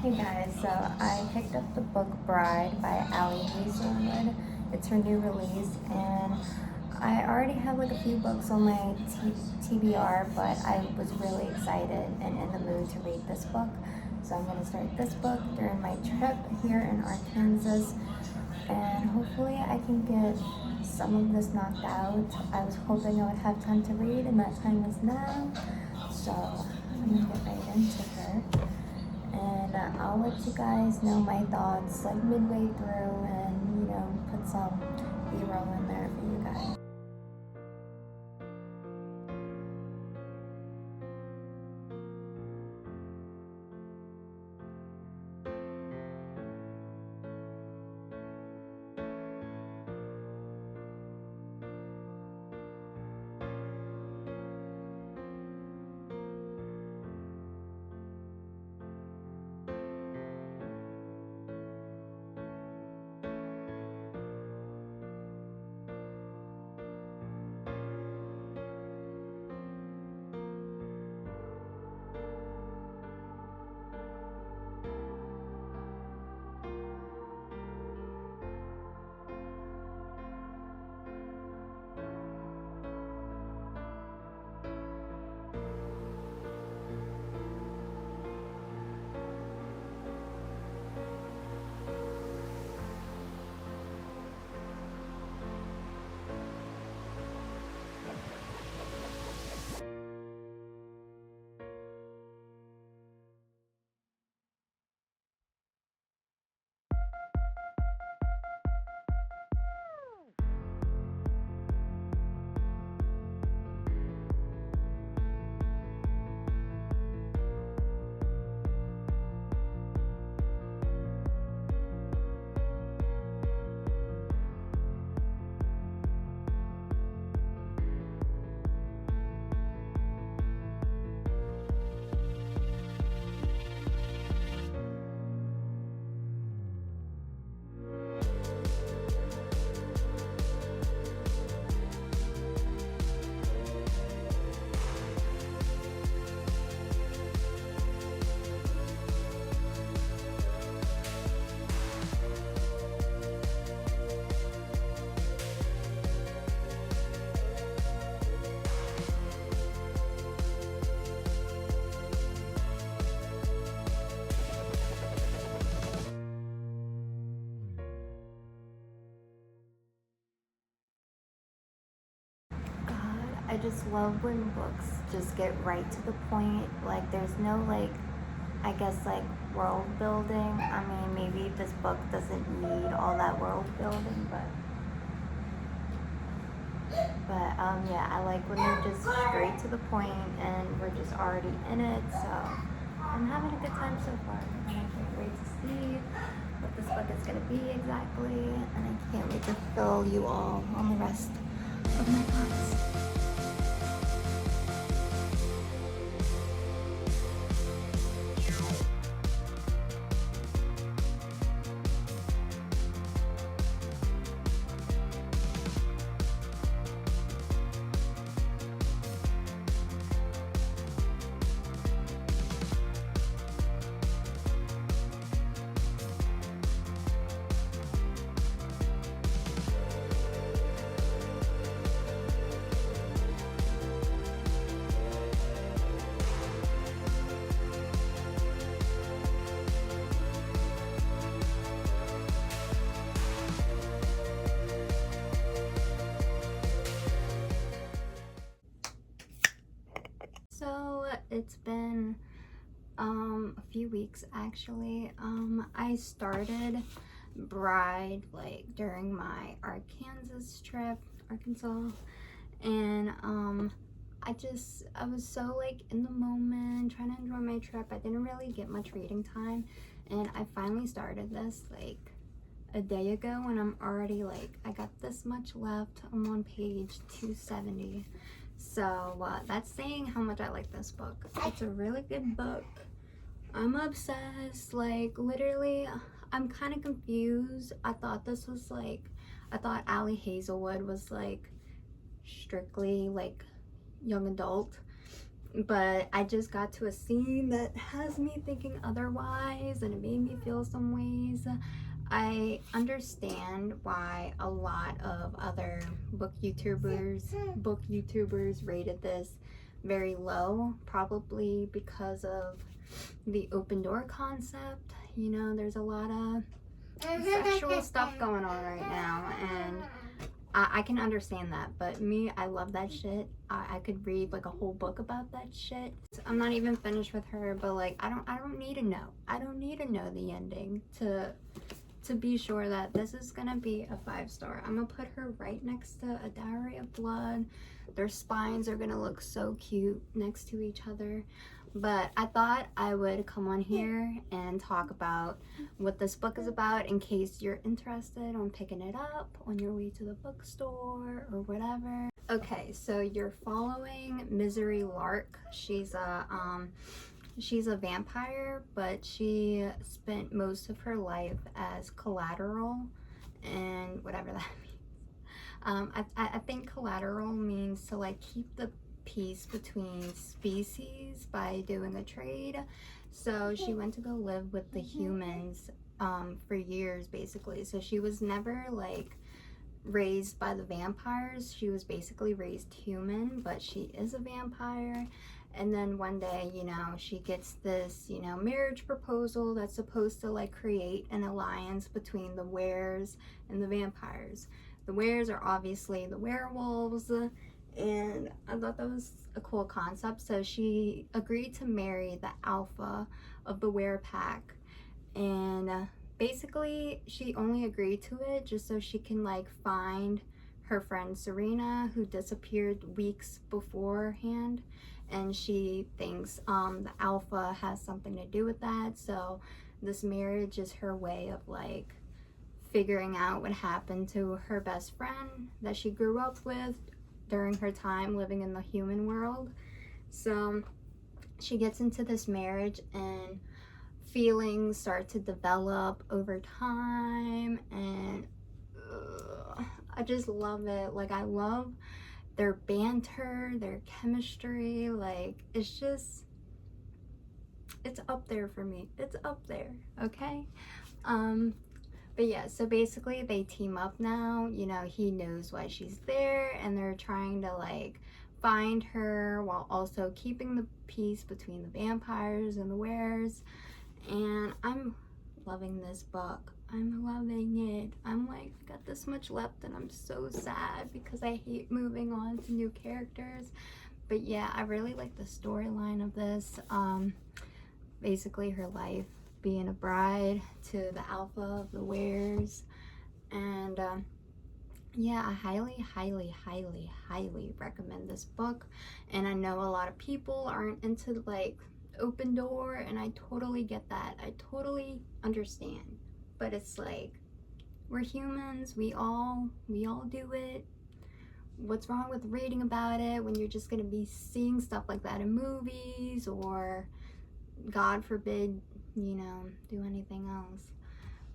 Hey guys, so I picked up the book Bride by Hazelwood. It's her new release, and I already have like a few books on my TBR, but I was really excited and in the mood to read this book. So I'm going to start this book during my trip here in Arkansas, and hopefully I can get some of this knocked out. I was hoping I would have time to read, and that time is now. So I'm going to get right into her. And I'll let you guys know my thoughts like midway through and, put some B-roll in there for you guys. I just love when books just get right to the point. Like, there's no, I guess, world building. I mean, maybe this book doesn't need all that world building, yeah, I like when they're just straight to the point and we're just already in it. So I'm having a good time so far, and I can't wait to see what this book is going to be exactly, and I can't wait to fill you all on the rest of my thoughts. So it's been a few weeks actually. I started Bride during my Arkansas, and I was so in the moment trying to enjoy my trip. I didn't really get much reading time, and I finally started this a day ago, and I'm already I got this much left. I'm on page 270. So that's saying how much I like this book. It's a really good book. I'm obsessed. Literally, I'm kind of confused. I thought this was I thought Hazelwood was strictly young adult, But I just got to a scene that has me thinking otherwise, and it made me feel some ways. I understand why a lot of other book YouTubers rated this very low, probably because of the open door concept. You know, there's a lot of sexual stuff going on right now, and I can understand that, but me, I love that shit. I could read like a whole book about that shit. I'm not even finished with her, but like I don't need to know. I don't need to know the ending to be sure that this is gonna be a 5-star. I'm gonna put her right next to A Diary of Blood. Their spines are gonna look so cute next to each other. But I thought I would come on here and talk about what this book is about in case you're interested on picking it up on your way to the bookstore or whatever. Okay, so you're following Misery Lark. She's a vampire, but she spent most of her life as collateral, and whatever that means. I think collateral means to like keep the peace between species by doing a trade. So she went to go live with the humans for years, basically. So she was never like raised by the vampires. She was basically raised human, but she is a vampire. And then one day, you know, she gets this, you know, marriage proposal that's supposed to like create an alliance between the weres and the vampires. The weres are obviously the werewolves, and I thought that was a cool concept. So she agreed to marry the alpha of the were pack, and basically she only agreed to it just so she can like find her friend Serena, who disappeared weeks beforehand, and she thinks the alpha has something to do with that. So this marriage is her way of like figuring out what happened to her best friend that she grew up with during her time living in the human world. So she gets into this marriage, and feelings start to develop over time, and I just love it. Like, I love their banter, their chemistry. Like, it's just, it's up there for me. It's up there, okay? But yeah, so basically they team up now. You know, he knows why she's there, and they're trying to like find her while also keeping the peace between the vampires and the weres. And I'm loving this book. I'm loving it. I'm like, I got this much left, and I'm so sad because I hate moving on to new characters. But yeah, I really like the storyline of this. Basically her life being a bride to the alpha of the weres. And yeah, I highly recommend this book. And I know a lot of people aren't into like open door, and I totally get that. I totally understand. But it's like, we're humans, we all do it. What's wrong with reading about it when you're just gonna be seeing stuff like that in movies, or God forbid, you know, do anything else?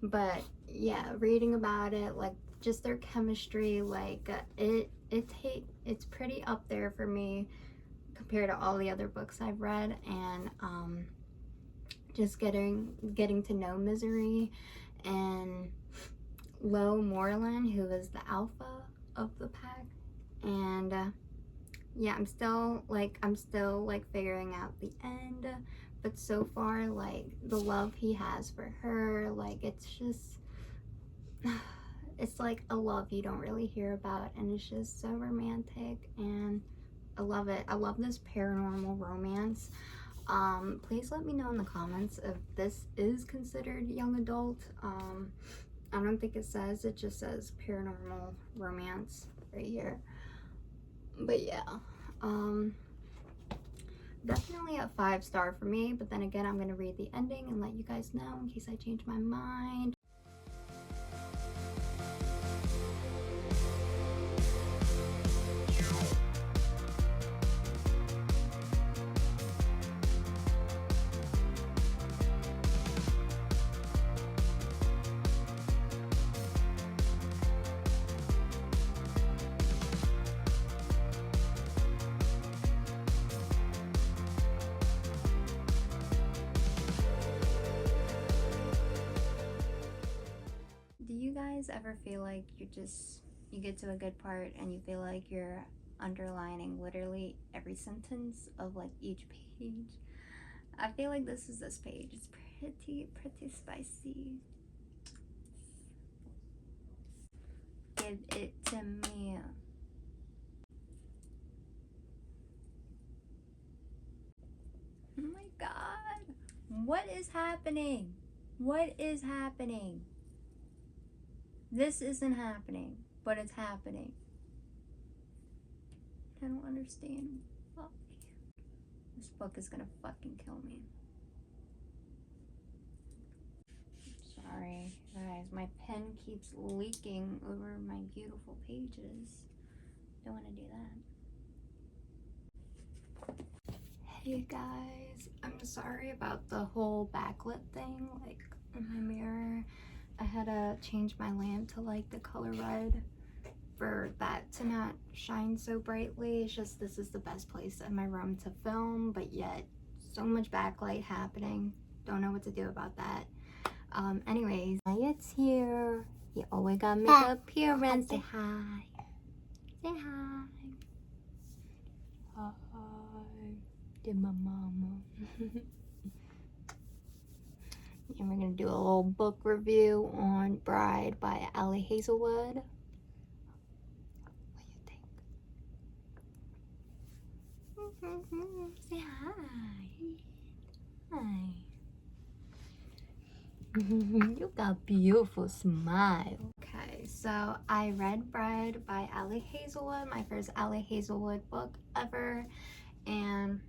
But yeah, reading about it, like just their chemistry, like it's pretty up there for me compared to all the other books I've read. And just getting to know Misery and Lo Moreland, who is the alpha of the pack. And yeah, I'm still like figuring out the end, but so far, like, the love he has for her, like, it's just, it's like a love you don't really hear about, and it's just so romantic, and I love it. I love this paranormal romance. Please let me know in the comments if this is considered young adult. I don't think it says, it just says paranormal romance right here. But yeah, definitely a 5-star for me, but then again, I'm going to read the ending and let you guys know in case I change my mind. guys ever feel like you get to a good part and you feel like you're underlining literally every sentence of like each page? I feel like this is this page. It's pretty spicy. Give it to me. Oh my god. What is happening? What is happening? This isn't happening, but it's happening. I don't understand. Fuck. This book is gonna fucking kill me. Sorry, guys. My pen keeps leaking over my beautiful pages. Don't want to do that. Hey guys, I'm sorry about the whole backlit thing, like in my mirror. I had to change my lamp to like the color red for that to not shine so brightly. It's just this is the best place in my room to film, but yet so much backlight happening. Don't know what to do about that. Anyways, it's here. You always gotta make an appearance. Say hi. Say hi. Hi. Did my mama. And we're gonna do a little book review on Bride by Hazelwood. What do you think? Say hi. Hi. You got a beautiful smile. Okay, so I read Bride by Hazelwood, my first Hazelwood book ever, and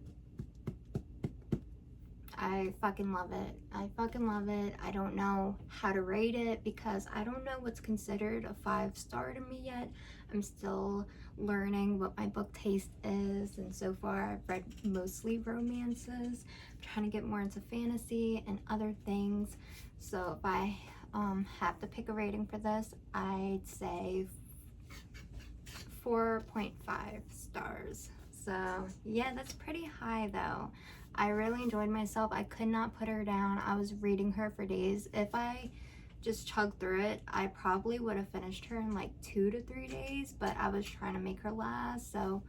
I fucking love it. I fucking love it. I don't know how to rate it because I don't know what's considered a 5-star to me yet. I'm still learning what my book taste is, and so far I've read mostly romances. I'm trying to get more into fantasy and other things. So if I have to pick a rating for this, I'd say 4.5 stars. So yeah, that's pretty high though. I really enjoyed myself. I could not put her down. I was reading her for days. If I just chugged through it, I probably would have finished her in like 2 to 3 days, but I was trying to make her last. So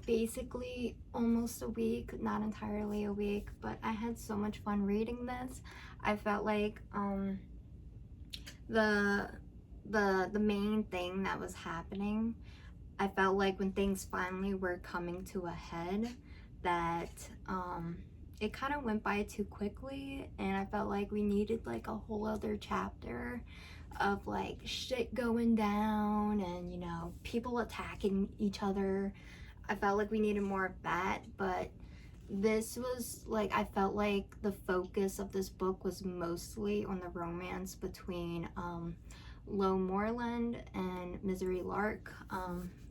basically almost a week, not entirely a week, but I had so much fun reading this. I felt like the main thing that was happening, I felt like when things finally were coming to a head, that it kind of went by too quickly, and I felt like we needed like a whole other chapter of like shit going down and, you know, people attacking each other. I felt like we needed more of that, but this was like, I felt like the focus of this book was mostly on the romance between Lo Moreland and Misery Lark,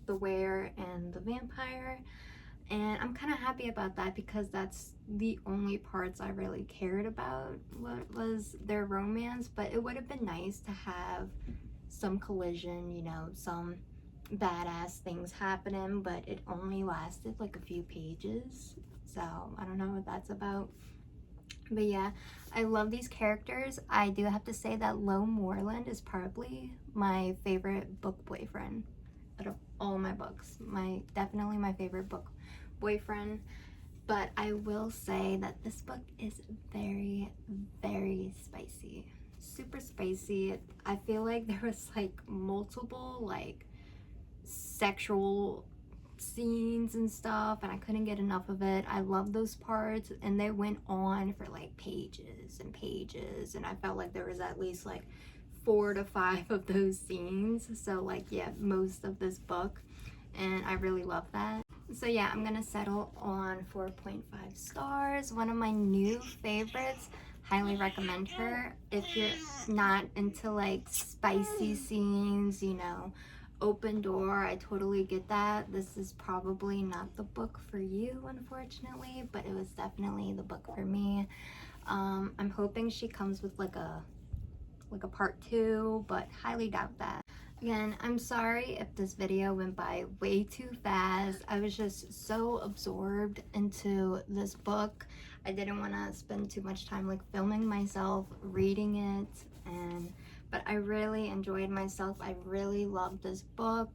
the Were and the vampire. And I'm kind of happy about that because that's the only parts I really cared about, what was their romance. But it would have been nice to have some collision, you know, some badass things happening, but it only lasted like a few pages. So I don't know what that's about. But yeah, I love these characters. I do have to say that Lo Moreland is probably my favorite book boyfriend out of all my books. Definitely my favorite book boyfriend. But I will say that this book is very, very spicy. Super spicy. I feel like there was like multiple like sexual scenes and stuff, and I couldn't get enough of it. I love those parts, and they went on for like pages and pages, and I felt like there was at least like 4 to 5 of those scenes. So like, yeah, most of this book, and I really love that. So yeah, I'm gonna settle on 4.5 stars. One of my new favorites. Highly recommend her if you're not into like spicy scenes, you know, open door. I totally get that. This is probably not the book for you, unfortunately, but it was definitely the book for me. I'm hoping she comes with like a part 2, but highly doubt that. Again, I'm sorry if this video went by way too fast. I was just so absorbed into this book. I didn't want to spend too much time like filming myself reading it and but I really enjoyed myself. I really loved this book.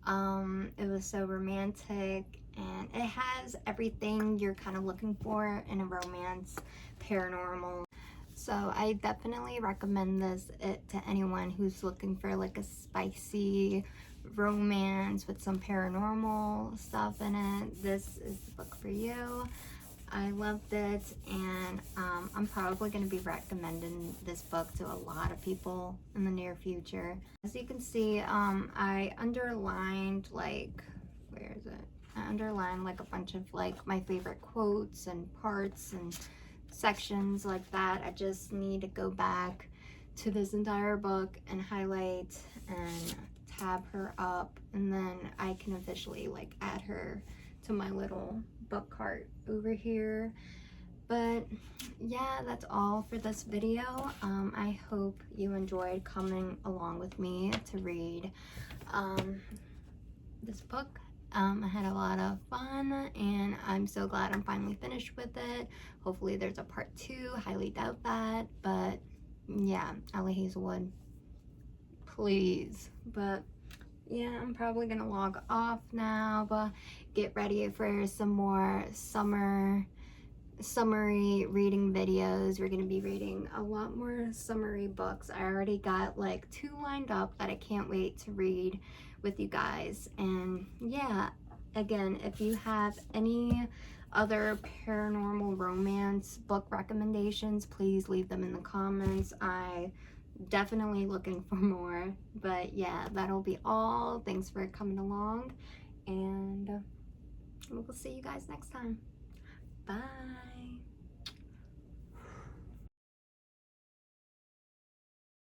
It was so romantic, and it has everything you're kind of looking for in a romance, paranormal. So I definitely recommend it to anyone who's looking for like a spicy romance with some paranormal stuff in it. This is the book for you. I loved it, and I'm probably going to be recommending this book to a lot of people in the near future. As you can see, I underlined like, where is it? I underlined like a bunch of like my favorite quotes and parts and sections like that. I just need to go back to this entire book and highlight and tab her up, and then I can officially like add her to my little book cart over here. But yeah, that's all for this video. I hope you enjoyed coming along with me to read this book. I had a lot of fun, and I'm so glad I'm finally finished with it. Hopefully there's a part 2. Highly doubt that, but yeah, Allie Hazelwood, please. But yeah, I'm probably gonna log off now, but get ready for some more summary reading videos. We're gonna be reading a lot more summary books. I already got like 2 lined up that I can't wait to read with you guys. And yeah, again, if you have any other paranormal romance book recommendations, please leave them in the comments. I definitely looking for more. But yeah, that'll be all. Thanks for coming along, and we'll see you guys next time. Bye.